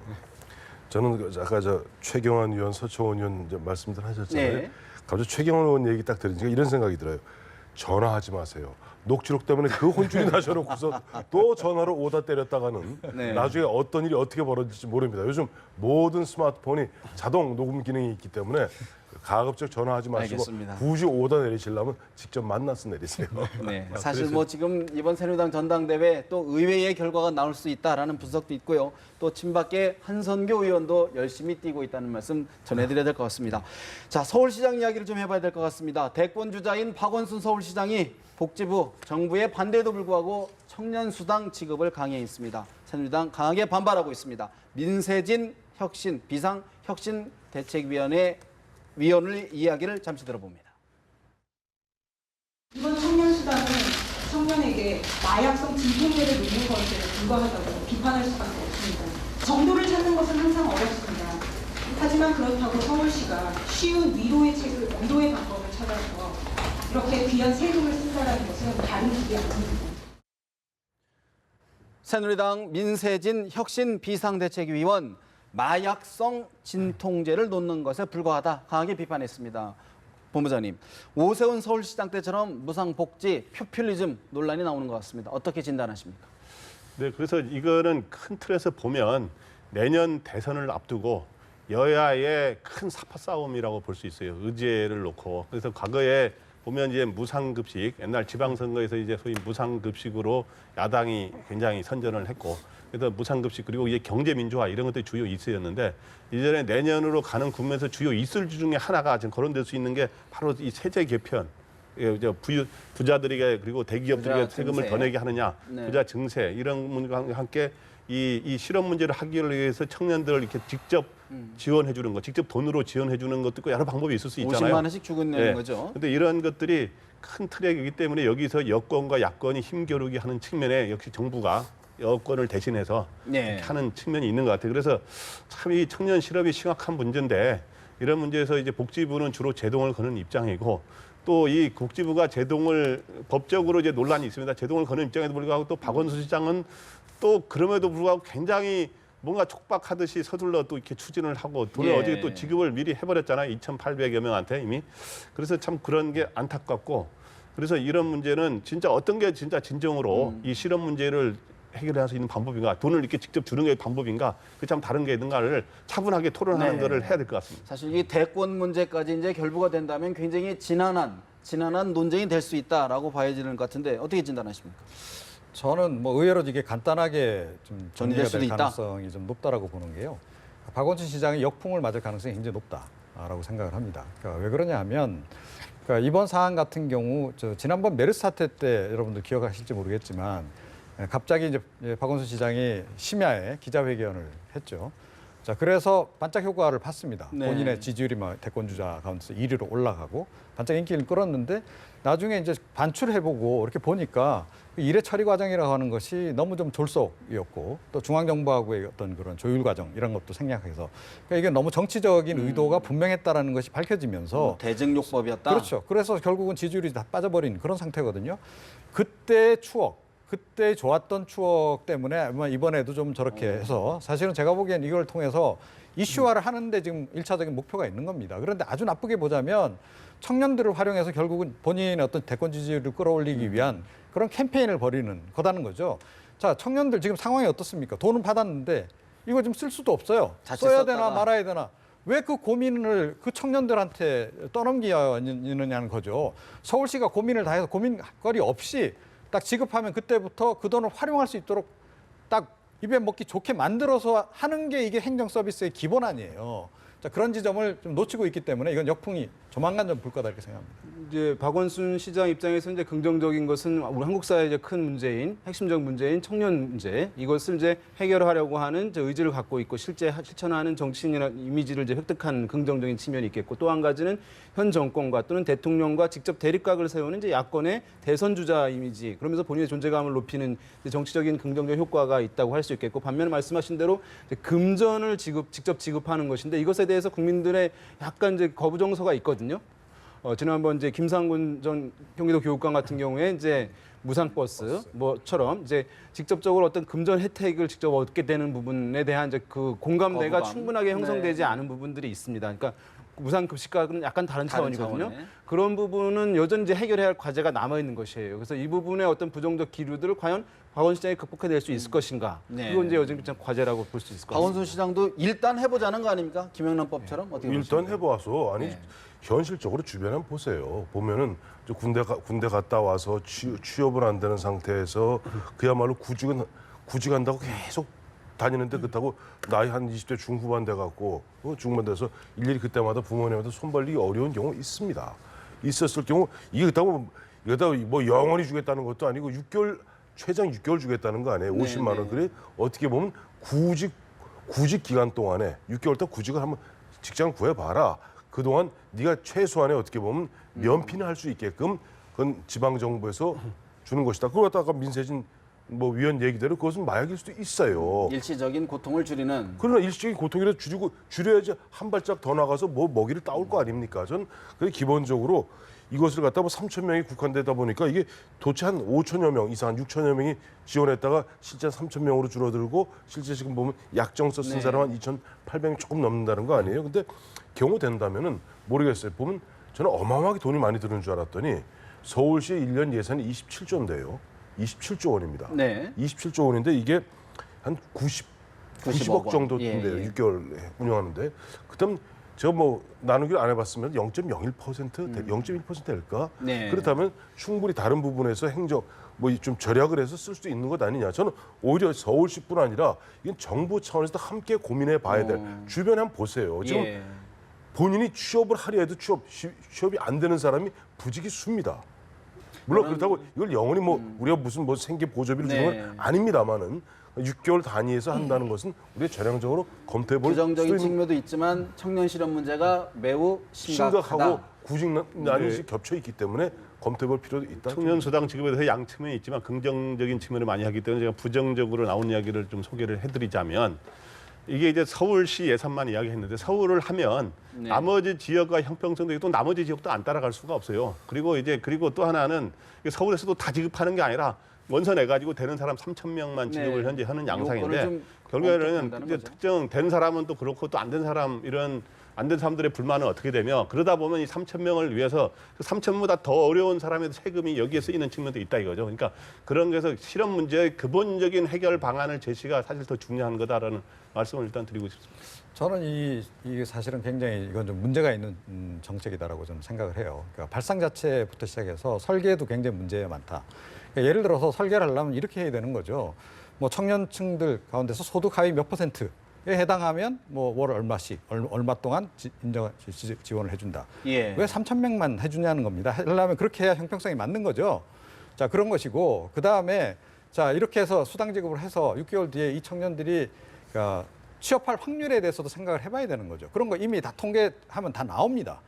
저는 아까 최경환 의원, 서청원 의원 이제 말씀들 하셨잖아요. 네. 갑자기 최경환 의원 얘기 딱 들으니까 이런 생각이 들어요. 전화하지 마세요. 녹취록 때문에 그 혼쭐이 나셔놓고서 또 전화로 오다 때렸다가는 네. 나중에 어떤 일이 어떻게 벌어질지 모릅니다. 요즘 모든 스마트폰이 자동 녹음 기능이 있기 때문에 가급적 전화하지 마시고 알겠습니다. 굳이 오다 내리시려면 직접 만나서 내리세요. 네, 사실 뭐 지금 이번 새누리당 전당대회 또 의외의 결과가 나올 수 있다라는 분석도 있고요. 또 친박계 한선교 의원도 열심히 뛰고 있다는 말씀 전해드려야 될 것 같습니다. 자, 서울시장 이야기를 좀 해봐야 될 것 같습니다. 대권 주자인 박원순 서울시장이 복지부, 정부의 반대에도 불구하고 청년수당 지급을 강행했습니다. 새누리당 강하게 반발하고 있습니다. 민세진 혁신 비상혁신대책위원회 위원의 이야기를 잠시 들어봅니다. 이번 청년수당은 청년에게 마약성 진통제를 놓는 것에 불과하다고 비판할 수밖에 없습니다. 정도를 찾는 것은 항상 어렵습니다. 하지만 그렇다고 서울시가 쉬운 위로의 방법을 찾아서 이렇게 귀한 세금을 쓴다는 것은 다른 길이 아닙니다. 새누리당 민세진 혁신 비상대책위원 마약성 진통제를 놓는 것에 불과하다 강하게 비판했습니다. 본부장님, 오세훈 서울시장 때처럼 무상복지, 포퓰리즘 논란이 나오는 것 같습니다. 어떻게 진단하십니까? 네, 그래서 이거는 큰 틀에서 보면 내년 대선을 앞두고 여야의 큰 사파 싸움이라고 볼 수 있어요. 의제를 놓고. 그래서 과거에 보면 이제 무상급식, 옛날 지방선거에서 이제 소위 무상급식으로 야당이 굉장히 선전을 했고, 그래서 무상급식 그리고 이게 경제민주화 이런 것들이 주요 이슈였는데, 이전에 내년으로 가는 국면에서 주요 이슈 중에 하나가 지금 거론될 수 있는 게 바로 이 세제 개편. 부자들에게 그리고 대기업들에게 부자 세금을 증세. 더 내게 하느냐, 네. 부자 증세 이런 문제와 함께 이 실업 문제를 하기를 위해서 청년들을 이렇게 직접 지원해 주는 것, 직접 돈으로 지원해 주는 것도 있고 여러 방법이 있을 수 있잖아요. 50만 원씩 주겠다는 네. 거죠. 근데 이런 것들이 큰 틀이기 때문에 여기서 여권과 야권이 힘겨루기 하는 측면에 역시 정부가 여권을 대신해서 네. 이렇게 하는 측면이 있는 것 같아요. 그래서 참 이 청년 실업이 심각한 문제인데 이런 문제에서 이제 복지부는 주로 제동을 거는 입장이고 또 이 복지부가 제동을 법적으로 이제 논란이 있습니다. 제동을 거는 입장에도 불구하고 또 박원순 시장은 또 그럼에도 불구하고 굉장히 뭔가 촉박하듯이 서둘러 또 이렇게 추진을 하고 돈을 예. 어제 또 지급을 미리 해버렸잖아요. 2,800여 명한테 이미. 그래서 참 그런 게 안타깝고 그래서 이런 문제는 진짜 어떤 게 진짜 진정으로 이 실업 문제를 해결할 수 있는 방법인가, 돈을 이렇게 직접 주는 게 방법인가, 그 참 다른 게 있는가를 차분하게 토론하는 네. 거를 해야 될 것 같습니다. 사실 이 대권 문제까지 이제 결부가 된다면 굉장히 지난한 논쟁이 될 수 있다라고 봐야지는 것 같은데 어떻게 진단하십니까? 저는 뭐 의외로 이게 간단하게 좀 정리가 수도 될 있다. 가능성이 좀 높다라고 보는 게요. 박원순 시장이 역풍을 맞을 가능성이 굉장히 높다라고 생각을 합니다. 그러니까 왜 그러냐 하면 그러니까 이번 사안 같은 경우 지난번 메르스 사태 때 여러분들 기억하실지 모르겠지만 갑자기 이제 박원순 시장이 심야에 기자회견을 했죠. 자, 그래서 반짝 효과를 봤습니다. 네. 본인의 지지율이 막 대권 주자 가운데서 1위로 올라가고 반짝 인기를 끌었는데 나중에 이제 반출해보고 이렇게 보니까 일의 처리 과정이라고 하는 것이 너무 좀 졸속이었고 또 중앙정부하고의 어떤 그런 조율 과정 이런 것도 생략해서 그러니까 이게 너무 정치적인 의도가 분명했다라는 것이 밝혀지면서 대증요법이었다. 그렇죠. 그래서 결국은 지지율이 다 빠져버린 그런 상태거든요. 그때의 추억, 그때 좋았던 추억 때문에 아마 이번에도 좀 저렇게 해서 사실은 제가 보기엔 이걸 통해서 이슈화를 하는데 지금 1차적인 목표가 있는 겁니다. 그런데 아주 나쁘게 보자면 청년들을 활용해서 결국은 본인의 어떤 대권 지지율을 끌어올리기 위한 그런 캠페인을 벌이는 거다는 거죠. 자, 청년들 지금 상황이 어떻습니까? 돈은 받았는데 이거 좀 쓸 수도 없어요. 자칫 써야 썼다가. 되나 말아야 되나. 왜 그 고민을 그 청년들한테 떠넘기느냐는 거죠. 서울시가 고민을 다 해서 고민거리 없이 딱 지급하면 그때부터 그 돈을 활용할 수 있도록 딱 입에 먹기 좋게 만들어서 하는 게 이게 행정 서비스의 기본 아니에요. 자, 그런 지점을 좀 놓치고 있기 때문에 이건 역풍이 조만간 좀 불 거다 이렇게 생각합니다. 이제 박원순 시장 입장에서 이제 긍정적인 것은 우리 한국 사회의 이제 큰 문제인 핵심적 문제인 청년 문제 이것을 이제 해결하려고 하는 이제 의지를 갖고 있고 실제 실천하는 정치인이나 이미지를 이제 획득한 긍정적인 측면이 있겠고 또 한 가지는 현 정권과 또는 대통령과 직접 대립각을 세우는 이제 야권의 대선 주자 이미지 그러면서 본인의 존재감을 높이는 이제 정치적인 긍정적 효과가 있다고 할 수 있겠고 반면에 말씀하신 대로 이제 금전을 직접 지급하는 것인데 이것에 대해서 국민들의 약간 이제 거부 정서가 있거든요. 지난번 이제 김상곤 전 경기도 교육감 같은 경우에 이제 무상버스 뭐처럼 이제 직접적으로 어떤 금전 혜택을 직접 얻게 되는 부분에 대한 이제 그 공감대가 거부감. 충분하게 형성되지 네. 않은 부분들이 있습니다. 그러니까 무상급식과는 약간 다른 차원이거든요. 차원에. 그런 부분은 여전히 이제 해결해야 할 과제가 남아 있는 것이에요. 그래서 이 부분의 어떤 부정적 기류들을 과연 박원순 시장이 극복해낼 수 있을 것인가? 네. 이건 이제 여전히 좀 과제라고 볼 수 있을 것 같습니다. 박원순 시장도 일단 해보자는 거 아닙니까? 김영란법처럼 어떻게 일단 보십니까? 해보아서 아니 네. 현실적으로 주변에 한번 보세요. 보면은 저 군대 갔다 와서 취업을 안 되는 상태에서 그야말로 구직한다고 계속 다니는데 그렇다고 나이 한 20대 중후반 돼갖고 중반 돼서 일일이 그때마다 부모님한테 손 벌리기 어려운 경우 있습니다. 있었을 경우 이게 그렇다고 뭐 영원히 주겠다는 것도 아니고 6개월 최장 6개월 주겠다는 거 아니에요. 50만 원. 그래 어떻게 보면 구직 기간 동안에 6개월 동안 구직을 한번 직장 구해봐라. 그동안 네가 최소한의 어떻게 보면 면피는 할 수 있게끔 그건 지방 정부에서 주는 것이다. 그걸 갖다가 민세진 뭐 위원 얘기대로 그것은 마약일 수도 있어요. 일시적인 고통을 줄이는 그러나 일시적인 고통이라도 줄여야지 한 발짝 더 나가서 뭐 먹이를 따올 거 아닙니까? 전 그게 기본적으로 이것을 갖다 뭐 3천 명이 국한되다 보니까 이게 도대체 한 5천여 명 이상, 한 6천여 명이 지원했다가 실제 3천 명으로 줄어들고 실제 지금 보면 약정서 쓴 네. 사람 한 2,800명 조금 넘는다는 거 아니에요? 근데 경우 된다면은 모르겠어요. 보면 저는 어마어마하게 돈이 많이 드는 줄 알았더니 서울시 1년 예산이 27조인데요. 27조 원입니다. 네. 27조 원인데 이게 한 90억 정도 된대요. 예. 6개월 운영하는데. 그다음 제가 뭐 나누기를 안 해봤으면 0.1% 될까? 네. 그렇다면 충분히 다른 부분에서 행정 뭐 좀 절약을 해서 쓸 수 있는 것 아니냐? 저는 오히려 서울시뿐 아니라 이건 정부 차원에서 함께 고민해 봐야 될 주변에 한번 보세요. 지금 예. 본인이 취업을 하려 해도 취업이 안 되는 사람이 부직이 수입니다. 물론 그렇다고 이걸 영원히 뭐 우리가 무슨 뭐 생계 보조비를 주는 네. 건 아닙니다만은 6개월 단위에서 한다는 것은 우리가 전향적으로 검토해 볼 부정적인 수도 있는 측면도 있지만 청년 실업 문제가 매우 심각하다. 심각하고 구직난이 겹쳐 있기 때문에 검토해 볼 필요도 있다. 청년수당 지급에 대해서 양 측면이 있지만 긍정적인 측면을 많이 하기 때문에 제가 부정적으로 나온 이야기를 좀 소개를 해드리자면 이게 이제 서울시 예산만 이야기했는데 서울을 하면 네. 나머지 지역과 형평성도 있고 또 나머지 지역도 안 따라갈 수가 없어요. 그리고 또 하나는 서울에서도 다 지급하는 게 아니라 원서 내 가지고 되는 사람 3,000명만 지급을 네. 현재 하는 요거를 양상인데 좀 결국에는 엄격한다는 이제 거죠. 특정 된 사람은 또 그렇고 또 안 된 사람 안 된 사람들의 불만은 어떻게 되며 그러다 보면 이 3,000명을 위해서 그 3,000보다 더 어려운 사람의 세금이 여기에 쓰이는 측면도 있다 이거죠. 그러니까 그런 데서 실업 문제의 근본적인 해결 방안을 제시가 사실 더 중요한 거다라는 말씀을 일단 드리고 싶습니다. 저는 이게 사실은 굉장히 이건 좀 문제가 있는 정책이다라고 저는 생각을 해요. 그러니까 발상 자체부터 시작해서 설계도 굉장히 문제가 많다. 그러니까 예를 들어서 설계를 하려면 이렇게 해야 되는 거죠. 뭐 청년층들 가운데서 소득 하위 몇 %에 해당하면 뭐 월 얼마씩 얼마 동안 지원을 해준다. 예. 왜 3,000명만 해주냐는 겁니다. 하려면 그렇게 해야 형평성이 맞는 거죠. 자, 그런 것이고 그다음에 자 이렇게 해서 수당 지급을 해서 6개월 뒤에 이 청년들이 그러니까 취업할 확률에 대해서도 생각을 해봐야 되는 거죠. 그런 거 이미 다 통계하면 다 나옵니다.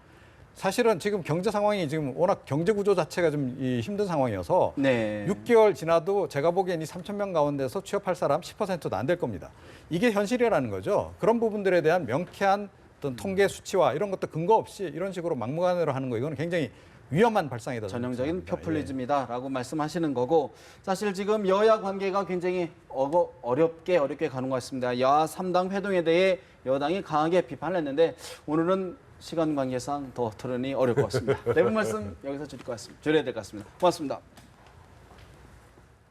사실은 지금 경제 상황이 지금 워낙 경제 구조 자체가 좀 힘든 상황이어서 네. 6개월 지나도 제가 보기엔 이 3,000명 가운데서 취업할 사람 10%도 안 될 겁니다. 이게 현실이라는 거죠. 그런 부분들에 대한 명쾌한 어떤 통계 수치와 이런 것도 근거 없이 이런 식으로 막무가내로 하는 거 이거는 굉장히 위험한 발상이다. 전형적인 생각합니다. 포퓰리즘이다라고 말씀하시는 거고 사실 지금 여야 관계가 굉장히 어렵게 가는 것 같습니다. 여야 3당 회동에 대해 여당이 강하게 비판을 했는데 오늘은 시간 관계상 더 토론이 어려울 것 같습니다. 내부 말씀 여기서 줄여야 될 것 같습니다. 고맙습니다.